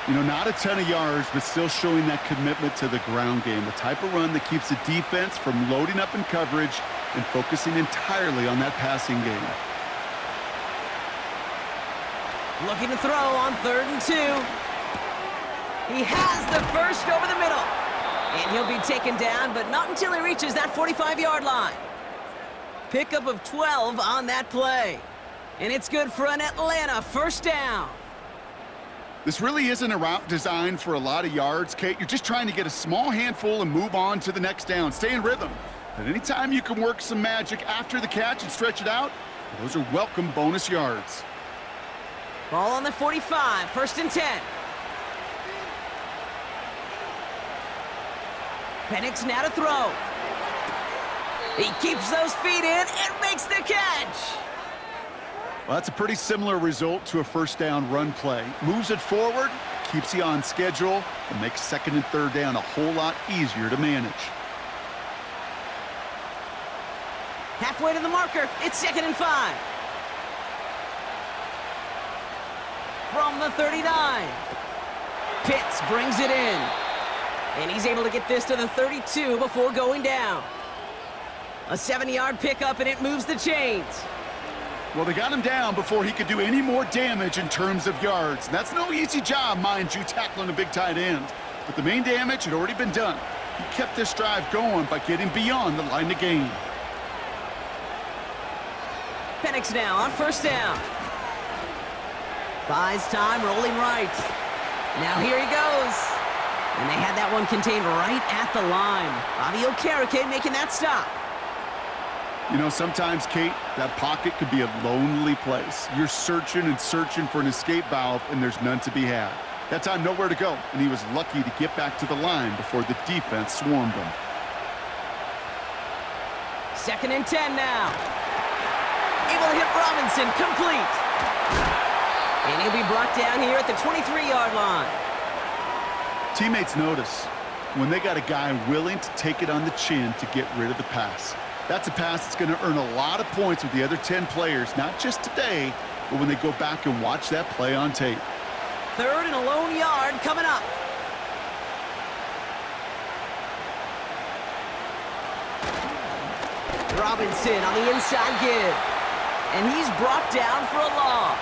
You know, not a ton of yards, but still showing that commitment to the ground game. The type of run that keeps the defense from loading up in coverage and focusing entirely on that passing game. Looking to throw on 3rd and 2. He has the first over the middle. And he'll be taken down, but not until he reaches that 45-yard line. Pickup of 12 on that play. And it's good for an Atlanta 1st down. This really isn't a route designed for a lot of yards, Kate. You're just trying to get a small handful and move on to the next down. Stay in rhythm. But anytime you can work some magic after the catch and stretch it out, those are welcome bonus yards. Ball on the 45, 1st and 10. Penix now to throw. He keeps those feet in and makes the catch. Well, that's a pretty similar result to a 1st down run play. Moves it forward, keeps you on schedule, and makes 2nd and 3rd down a whole lot easier to manage. Halfway to the marker, it's 2nd and 5. From the 39. Pitts brings it in. And he's able to get this to the 32 before going down. A 70-yard pickup, and it moves the chains. Well, they got him down before he could do any more damage in terms of yards. And that's no easy job, mind you, tackling a big tight end. But the main damage had already been done. He kept this drive going by getting beyond the line of gain. Penix now on 1st down. Buys time, rolling right. Now here he goes. And they had that one contained right at the line. Bobby Okereke making that stop. You know, sometimes, Kate, that pocket could be a lonely place. You're searching and searching for an escape valve, and there's none to be had. That time, nowhere to go, and he was lucky to get back to the line before the defense swarmed him. 2nd and 10 now. Able to hit Robinson, complete. And he'll be brought down here at the 23-yard line. Teammates notice when they got a guy willing to take it on the chin to get rid of the pass. That's a pass that's going to earn a lot of points with the other 10 players, not just today, but when they go back and watch that play on tape. 3rd and a lone yard coming up. Robinson on the inside give. And he's brought down for a loss.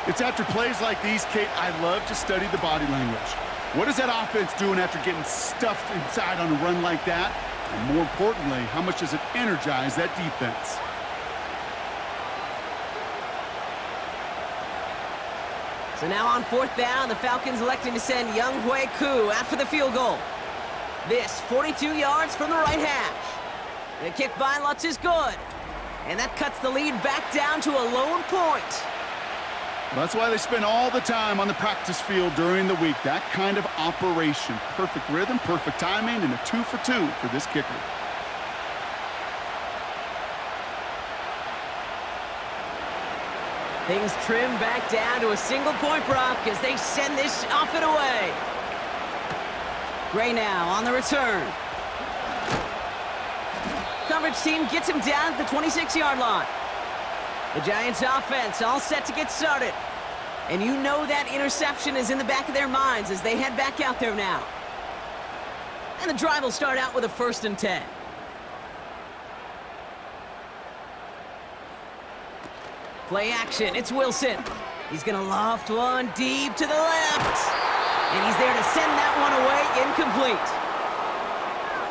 It's after plays like these, Kate, I love to study the body language. What is that offense doing after getting stuffed inside on a run like that? And more importantly, how much does it energize that defense? So now on 4th down, the Falcons electing to send Young Hui Koo after the field goal. This 42 yards from the right hash. The kick by Lutz is good. And that cuts the lead back down to a lone point. Well, that's why they spend all the time on the practice field during the week. That kind of operation. Perfect rhythm, perfect timing, and a 2 for 2 for this kicker. Things trim back down to a single-point Brock as they send this off and away. Gray now on the return. Coverage team gets him down at the 26-yard line. The Giants offense all set to get started. And you know that interception is in the back of their minds as they head back out there now. And the drive will start out with a 1st and 10. Play action, it's Wilson. He's gonna loft one deep to the left. And he's there to send that one away, incomplete.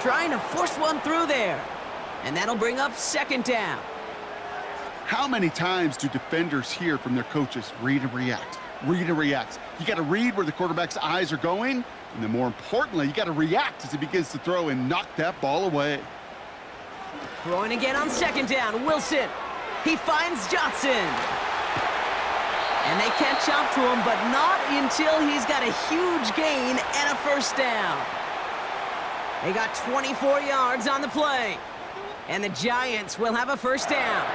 Trying to force one through there. And that'll bring up 2nd down. How many times do defenders hear from their coaches, read and react, read and react? You got to read where the quarterback's eyes are going, and then more importantly, you got to react as he begins to throw and knock that ball away. Throwing again on 2nd down, Wilson. He finds Johnson. And they catch up to him, but not until he's got a huge gain and a 1st down. They got 24 yards on the play. And the Giants will have a first down.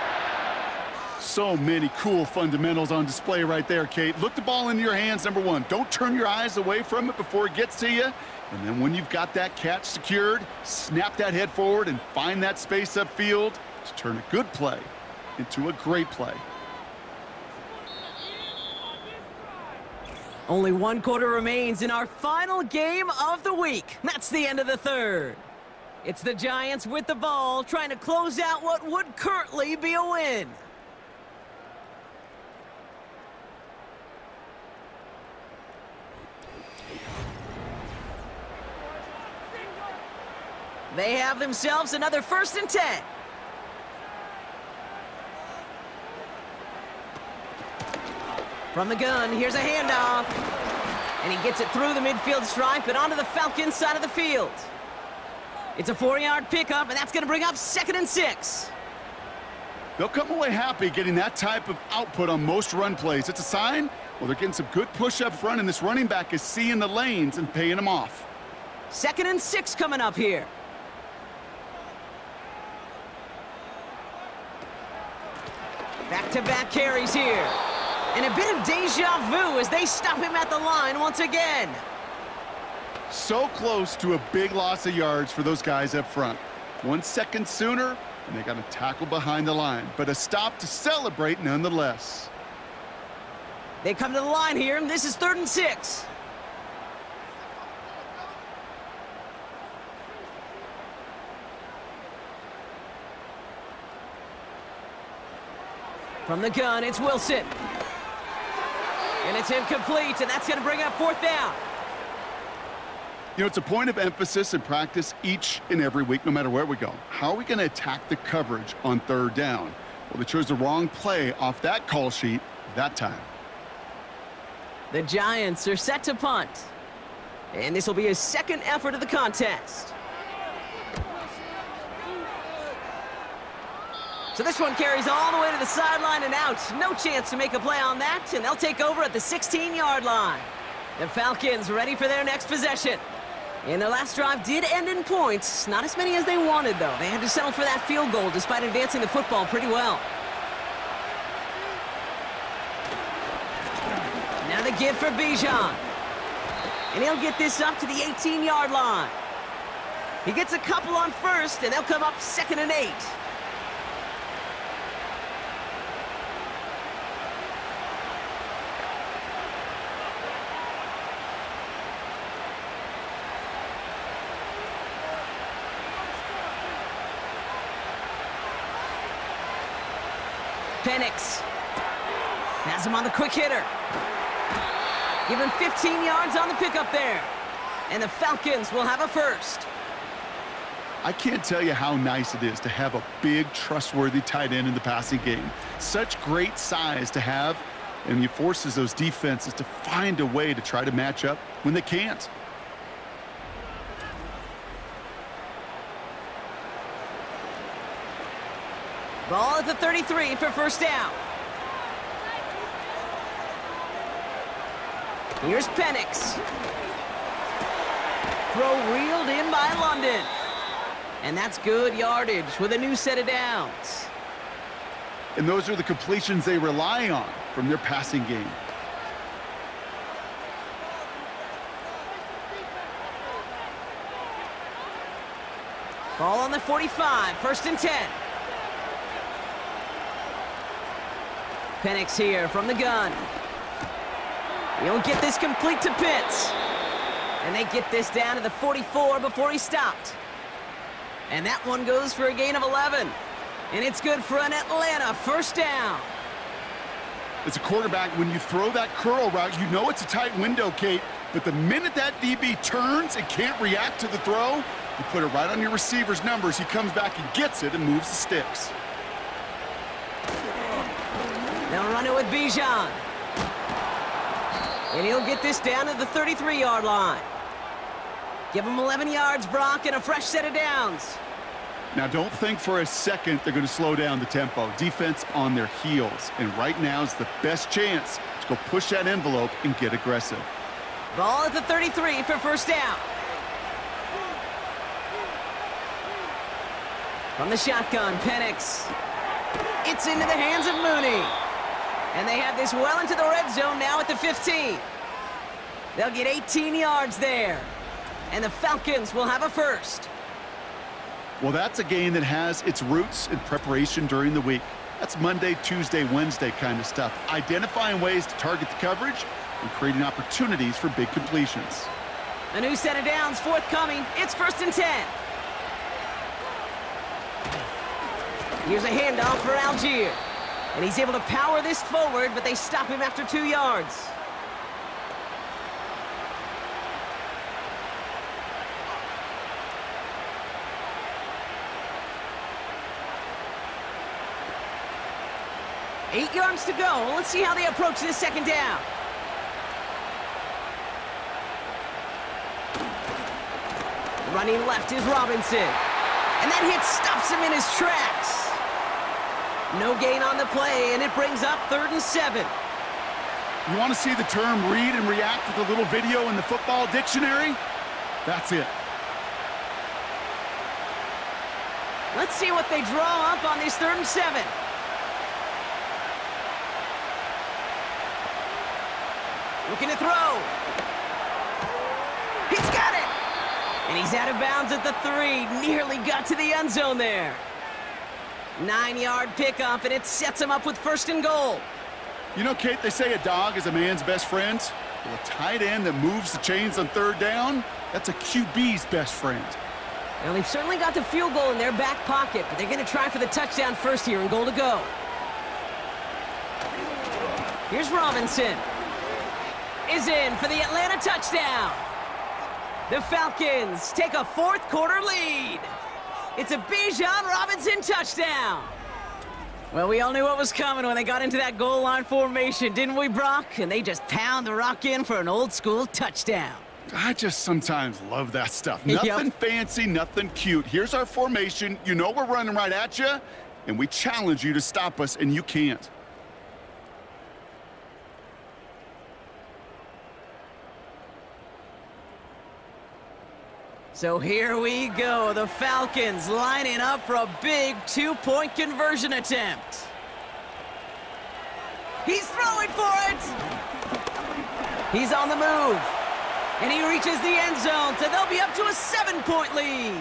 So many cool fundamentals on display right there, Kate. Look the ball into your hands, number one. Don't turn your eyes away from it before it gets to you. And then when you've got that catch secured, snap that head forward and find that space upfield to turn a good play into a great play. Only one quarter remains in our final game of the week. That's the end of the third. It's the Giants with the ball, trying to close out what would currently be a win. They have themselves another 1st and 10. From the gun, here's a handoff. And he gets it through the midfield stripe and onto the Falcons side of the field. It's a 4-yard pickup, and that's going to bring up 2nd and 6. They'll come away happy getting that type of output on most run plays. It's a sign, well, they're getting some good push up front, and this running back is seeing the lanes and paying them off. 2nd and 6 coming up here. Back-to-back carries here. And a bit of deja vu as they stop him at the line once again. So close to a big loss of yards for those guys up front. 1 second sooner, and they got a tackle behind the line. But a stop to celebrate nonetheless. They come to the line here, and this is 3rd and 6. From the gun, it's Wilson. And it's incomplete, and that's going to bring up 4th down. You know, it's a point of emphasis in practice each and every week, no matter where we go. How are we going to attack the coverage on 3rd down? Well, they chose the wrong play off that call sheet that time. The Giants are set to punt. And this will be his 2nd effort of the contest. So this one carries all the way to the sideline and out. No chance to make a play on that, and they'll take over at the 16-yard line. The Falcons ready for their next possession. And their last drive did end in points. Not as many as they wanted, though. They had to settle for that field goal despite advancing the football pretty well. Now the give for Bijan. And he'll get this up to the 18-yard line. He gets a couple on 1st, and they'll come up 2nd and 8. Penix has him on the quick hitter. Give him 15 yards on the pickup there. And the Falcons will have a 1st. I can't tell you how nice it is to have a big, trustworthy tight end in the passing game. Such great size to have, and he forces those defenses to find a way to try to match up when they can't. Ball at the 33 for 1st down. Here's Penix. Throw reeled in by London. And that's good yardage with a new set of downs. And those are the completions they rely on from their passing game. Ball on the 45, 1st and 10. Penix here from the gun. He'll get this complete to Pitts. And they get this down to the 44 before he stopped. And that one goes for a gain of 11. And it's good for an Atlanta 1st down. As a quarterback, when you throw that curl route, you know it's a tight window, Kate. But the minute that DB turns and can't react to the throw, you put it right on your receiver's numbers. He comes back and gets it and moves the sticks. They'll run it with Bijan. And he'll get this down to the 33-yard line. Give him 11 yards, Brock, and a fresh set of downs. Now, don't think for a second they're going to slow down the tempo. Defense on their heels. And right now is the best chance to go push that envelope and get aggressive. Ball at the 33 for 1st down. From the shotgun, Penix. It's into the hands of Mooney. And they have this well into the red zone now at the 15. They'll get 18 yards there. And the Falcons will have a first. Well, that's a game that has its roots in preparation during the week. That's Monday, Tuesday, Wednesday kind of stuff. Identifying ways to target the coverage and creating opportunities for big completions. A new set of downs forthcoming. It's 1st and 10. Here's a handoff for Algier. And he's able to power this forward, but they stop him after 2 yards. Eight yards to go. Let's see how they approach this second down. Running left is Robinson. And that hit stops him in his tracks. No gain on the play, and it brings up 3rd and 7. You want to see the term read and react with a little video in the football dictionary? That's it. Let's see what they draw up on this 3rd and 7. Looking to throw. He's got it! And he's out of bounds at the 3. Nearly got to the end zone there. 9-yard pickup, and it sets him up with 1st and goal. You know, Kate, they say a dog is a man's best friend. Well, a tight end that moves the chains on 3rd down, that's a QB's best friend. Well, they've certainly got the field goal in their back pocket, but they're going to try for the touchdown first here and goal to go. Here's Robinson. Is in for the Atlanta touchdown. The Falcons take a 4th quarter lead. It's a Bijan Robinson touchdown. Well, we all knew what was coming when they got into that goal line formation, didn't we, Brock? And they just pound the rock in for an old school touchdown. I just sometimes love that stuff. Nothing fancy, nothing cute. Here's our formation. You know we're running right at you, and we challenge you to stop us, and you can't. So here we go, the Falcons lining up for a big 2-point conversion attempt. He's throwing for it! He's on the move, and he reaches the end zone, so they'll be up to a 7-point lead.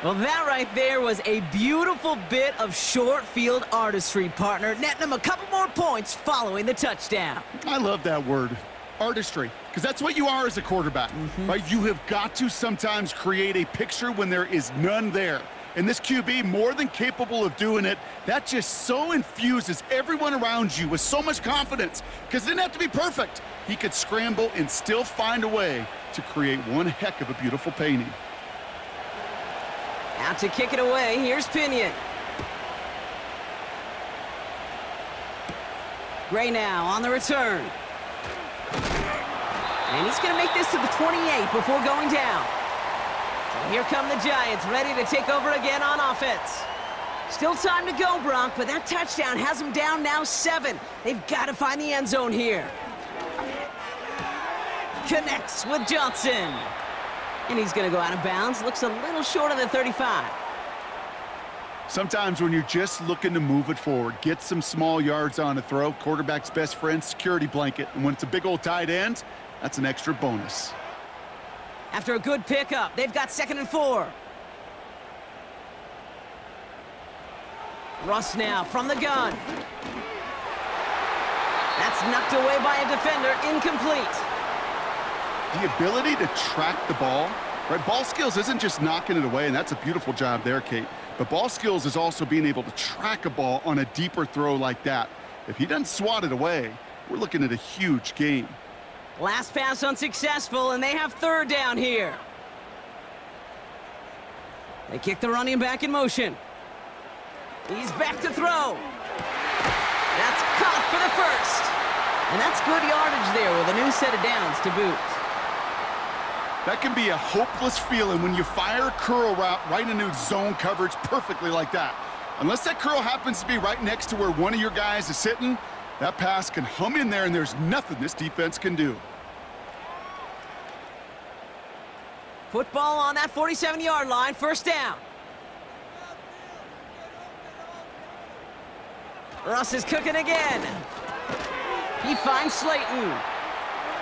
Well, that right there was a beautiful bit of short field artistry, partner, netting them a couple more points following the touchdown. I love that word, artistry. Because that's what you are as a quarterback, right? You have got to sometimes create a picture when there is none there. And this QB, more than capable of doing it, that just so infuses everyone around you with so much confidence. Because it didn't have to be perfect. He could scramble and still find a way to create one heck of a beautiful painting. Out to kick it away, here's Pinion. Gray now on the return. And he's going to make this to the 28 before going down. So here come the Giants, ready to take over again on offense. Still time to go, Brock, but that touchdown has them down now 7. They've got to find the end zone here. Connects with Johnson. And he's going to go out of bounds. Looks a little short of the 35. Sometimes when you're just looking to move it forward, get some small yards on a throw, quarterback's best friend, security blanket. And when it's a big old tight end, that's an extra bonus. After a good pickup, they've got 2nd and 4. Russ now from the gun. That's knocked away by a defender, incomplete. The ability to track the ball, right? Ball skills isn't just knocking it away, and that's a beautiful job there, Kate. But ball skills is also being able to track a ball on a deeper throw like that. If he doesn't swat it away, we're looking at a huge game. Last pass unsuccessful, and they have 3rd down here. They kick the running back in motion. He's back to throw. That's caught for the first. And that's good yardage there with a new set of downs to boot. That can be a hopeless feeling when you fire a curl route right into zone coverage perfectly like that. Unless that curl happens to be right next to where one of your guys is sitting, that pass can hum in there and there's nothing this defense can do. Football on that 47-yard line, 1st down. Russ is cooking again. He finds Slayton.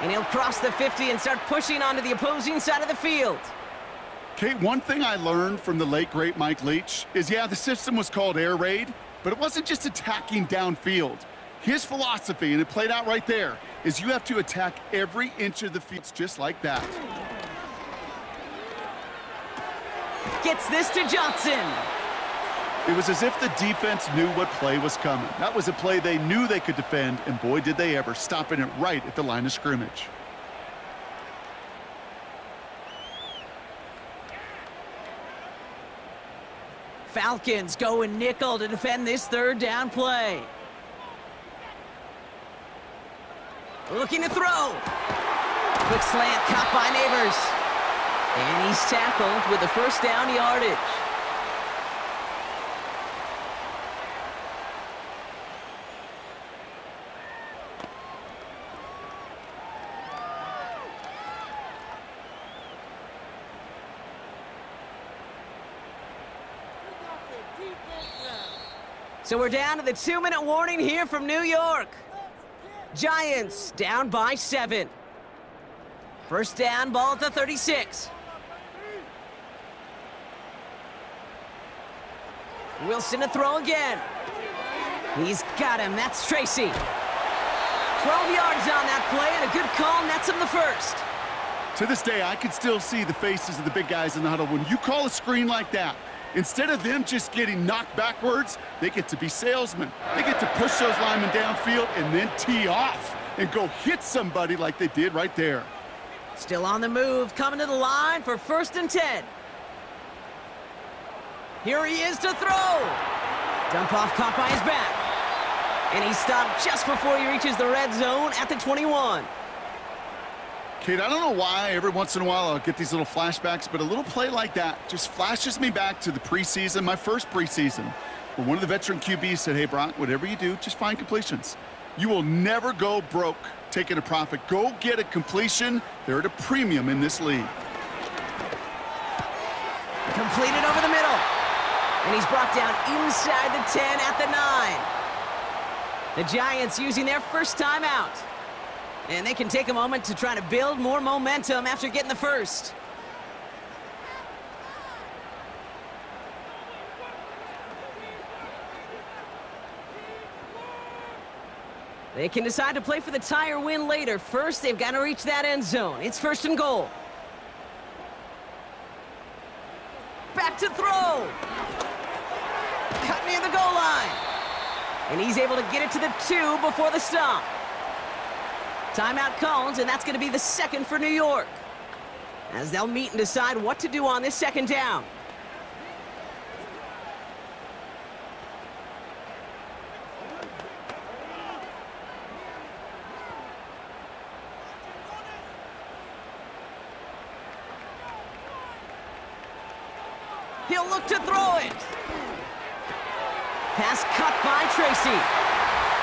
And he'll cross the 50 and start pushing onto the opposing side of the field. Kate, one thing I learned from the late, great Mike Leach is, yeah, the system was called air raid, but it wasn't just attacking downfield. His philosophy, and it played out right there, is you have to attack every inch of the field just like that. Gets this to Johnson. It was as if the defense knew what play was coming. That was a play they knew they could defend, and boy, did they ever, stopping it right at the line of scrimmage. Falcons going nickel to defend this third down play. Looking to throw. Quick slant caught by Neighbors. And he's tackled with the first down yardage. So we're down to the 2-minute warning here from New York. Giants down by 7. First down, ball at the 36. Wilson to throw again. He's got him. That's Tracy. 12 yards on that play, and a good call nets him the first. To this day, I can still see the faces of the big guys in the huddle. When you call a screen like that, instead of them just getting knocked backwards, they get to be salesmen. They get to push those linemen downfield and then tee off and go hit somebody like they did right there. Still on the move, coming to the line for 1st and 10. Here he is to throw. Dump off caught by his back. And he stopped just before he reaches the red zone at the 21. Kate, I don't know why every once in a while I'll get these little flashbacks, but a little play like that just flashes me back to the preseason, my first preseason, where one of the veteran QBs said, hey, Brock, whatever you do, just find completions. You will never go broke taking a profit. Go get a completion. They're at a premium in this league. Completed over the middle. And he's brought down inside the 10 at the 9. The Giants using their first timeout. And they can take a moment to try to build more momentum after getting the first. They can decide to play for the tie or win later. First, they've got to reach that end zone. It's 1st and goal. Back to throw. Cut near the goal line. And he's able to get it to the 2 before the stop. Timeout called, and that's going to be the 2nd for New York, as they'll meet and decide what to do on this 2nd down. He'll look to throw it. Pass cut by Tracy.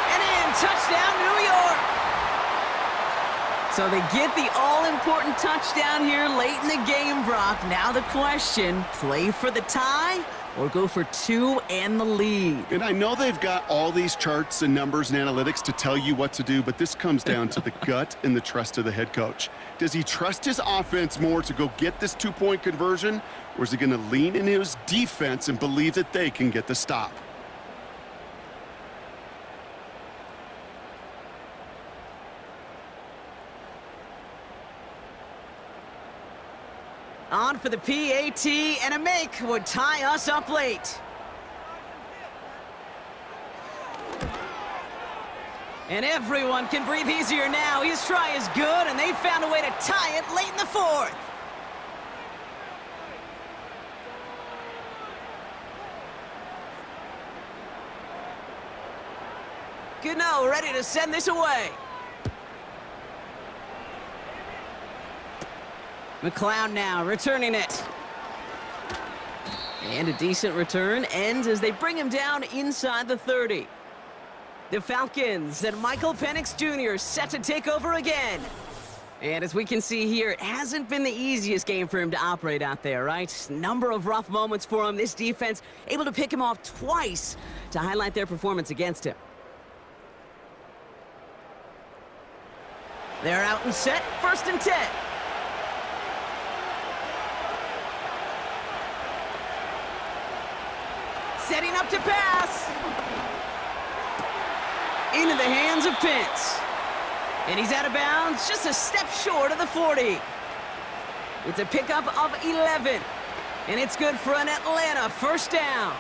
And in, touchdown, New York. So they get the all-important touchdown here late in the game, Brock. Now the question, play for the tie or go for 2 and the lead? And I know they've got all these charts and numbers and analytics to tell you what to do, but this comes down to the gut and the trust of the head coach. Does he trust his offense more to go get this 2-point conversion, or is he going to lean in his defense and believe that they can get the stop? On for the PAT, and a make would tie us up late. And everyone can breathe easier now. His try is good, and they found a way to tie it late in the 4th. Gano ready to send this away. McLeod now returning it. And a decent return ends as they bring him down inside the 30. The Falcons and Michael Penix Jr. set to take over again. And as we can see here, it hasn't been the easiest game for him to operate out there, right? Number of rough moments for him. This defense able to pick him off twice to highlight their performance against him. They're out and set, 1st and 10. Setting up to pass. Into the hands of Pitts. And he's out of bounds, just a step short of the 40. It's a pickup of 11. And it's good for an Atlanta 1st down.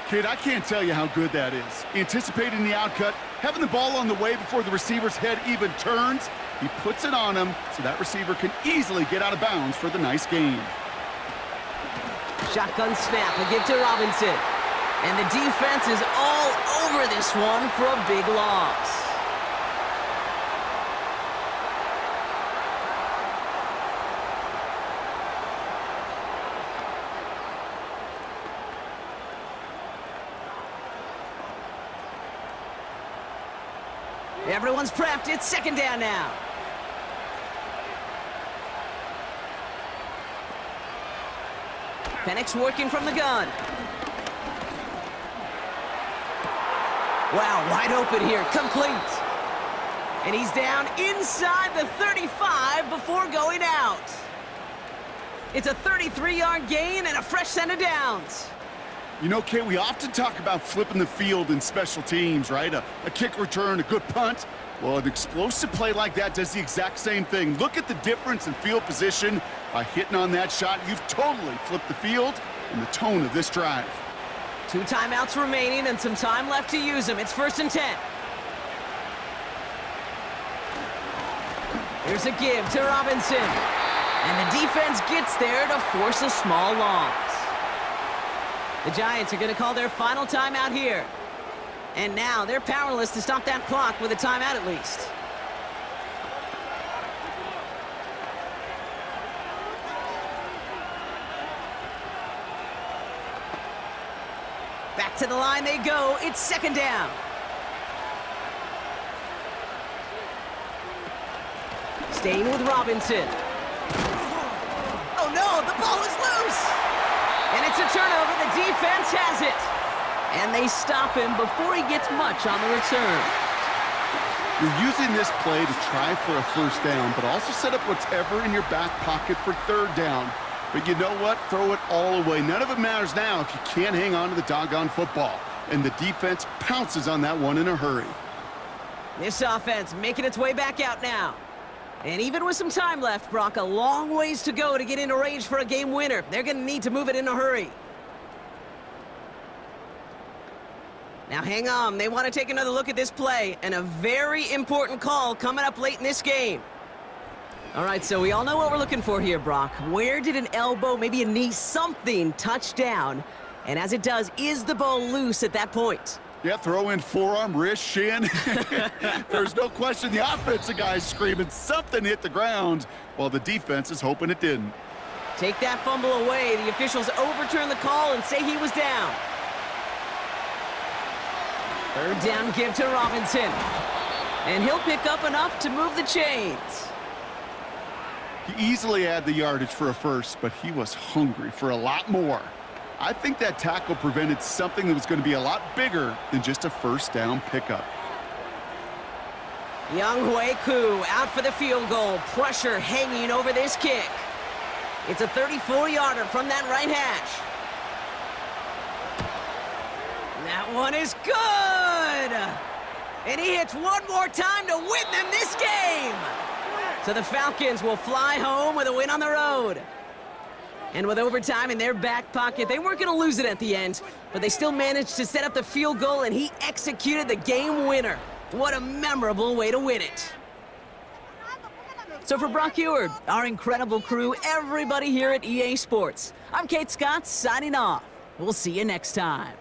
Kid, I can't tell you how good that is. Anticipating the outcut, having the ball on the way before the receiver's head even turns. He puts it on him so that receiver can easily get out of bounds for the nice gain. Shotgun snap, a give to Robinson. And the defense is all over this one for a big loss. Everyone's prepped. It's 2nd down now. Penix working from the gun. Wow, wide open here. Complete. And he's down inside the 35 before going out. It's a 33-yard gain and a fresh set of downs. You know, Kay, we often talk about flipping the field in special teams, right? A kick return, a good punt. Well, an explosive play like that does the exact same thing. Look at the difference in field position. By hitting on that shot, you've totally flipped the field and the tone of this drive. 2 timeouts remaining and some time left to use them. It's 1st and 10. Here's a give to Robinson. And the defense gets there to force a small loss. The Giants are going to call their final timeout here. And now they're powerless to stop that clock with a timeout at least. Back to the line they go. It's 2nd down. Staying with Robinson. Oh no, the ball is loose. And it's a turnover. The defense has it. And they stop him before he gets much on the return. You're using this play to try for a 1st down, but also set up whatever in your back pocket for 3rd down. But you know what? Throw it all away. None of it matters now if you can't hang on to the doggone football. And the defense pounces on that one in a hurry. This offense making its way back out now. And even with some time left, Brock, a long ways to go to get into range for a game winner. They're going to need to move it in a hurry. Now hang on, they want to take another look at this play, and a very important call coming up late in this game. All right, so we all know what we're looking for here, Brock. Where did an elbow, maybe a knee, something touch down? And as it does, is the ball loose at that point? Yeah, throw in forearm, wrist, shin. There's no question the offensive guy's screaming something hit the ground, while the defense is hoping it didn't. Take that fumble away. The officials overturn the call and say he was down. 3rd down give to Robinson. And he'll pick up enough to move the chains. He easily had the yardage for a 1st, but he was hungry for a lot more. I think that tackle prevented something that was going to be a lot bigger than just a 1st down pickup. Younghoe Koo out for the field goal. Pressure hanging over this kick. It's a 34-yarder from that right hash. That one is good! And he hits one more time to win them this game! So the Falcons will fly home with a win on the road. And with overtime in their back pocket, they weren't going to lose it at the end, but they still managed to set up the field goal, and he executed the game winner. What a memorable way to win it. So for Brock Eward, our incredible crew, everybody here at EA Sports, I'm Kate Scott signing off. We'll see you next time.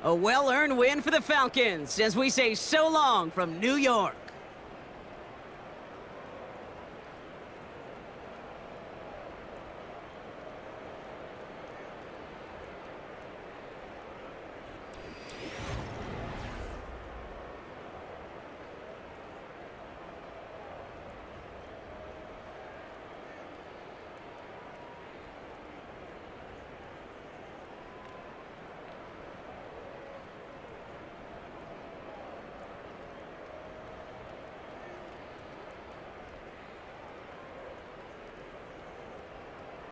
A well-earned win for the Falcons as we say so long from New York.